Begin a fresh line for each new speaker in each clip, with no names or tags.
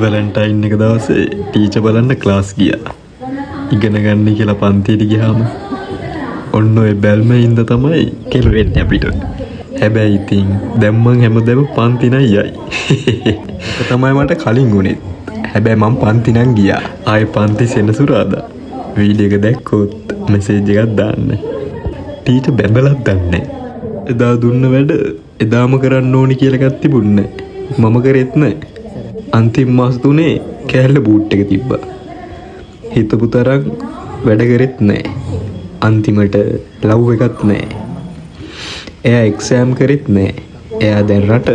Valentine එක දවසේ teacher බලන්න ක්ලාස් ගියා. ඉගෙන ගන්න කියලා පන්තියට ගියාම ඔන්න ඔය බැල්ම ඉඳ තමයි කෙලවෙන්නේ අපිට. හැබැයි ඉතින් දැන් මං හැමදේම පන්ති නම් යයි. ඒක තමයි මට කලින් උනේ. හැබැයි මං පන්ති නම් ගියා. ආයේ පන්ති සෙනසුරාදා. වීඩියෝ එක දැක්කොත් මෙසේජ් එකක් දාන්න. ටීචර් බැඳලත් දන්නේ. එදා දුන්න වැඩ එදාම කරන්න ඕනි කියලා එකක් තිබුණේ නැහැ. මම කරෙත් නැහැ. අන්තිම මාස 3 කෑල්ල බූට් එක තිබ්බා. හිතපු තරම් වැඩ කරෙත් නැහැ. අන්තිමට ලව් එකක් නැහැ. එයා එක්සෑම් කරෙත් නැහැ. එයා දැන් රට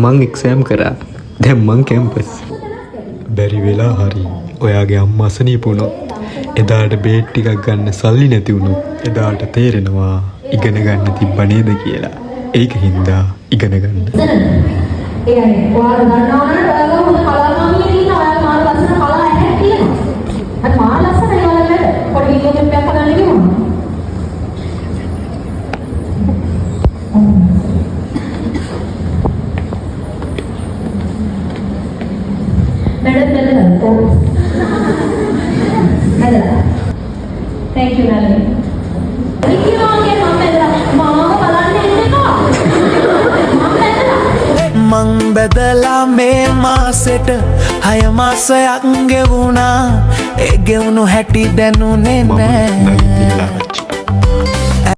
මං එක්සෑම් කරා. දැන් මං කැම්පස්. බැරි වෙලා හරි ඔයාගේ අම්මා අසනීප වුණොත් එදාට බේට් ටිකක් ගන්න සල්ලි නැති වුණොත් එදාට තේරෙනවා ඉගෙන ගන්න තිබ්බ නේද කියලා. ඒක හින්දා ඉගෙන ගන්න.
ඒ අනේ ඔයාලා දන්නවනේ ඔයාලා හොඳ කලාකාමියෙක් ඉන්නවා. ඔයාලා මාර ලස්සන කලා ඇහෙක් තියෙනවා. අර මාර ලස්සන ඒවාලා නේද? පොඩි වීඩියෝ ක්ලිප් එකක් හදන්න කිව්වම. मैडम थैंक यू मैडम
මං බැදලා මේ මාසෙට 6 මාසයක් ගෙවුණා. ඒ ගෙවුණු හැටි දැනුනේ නෑ.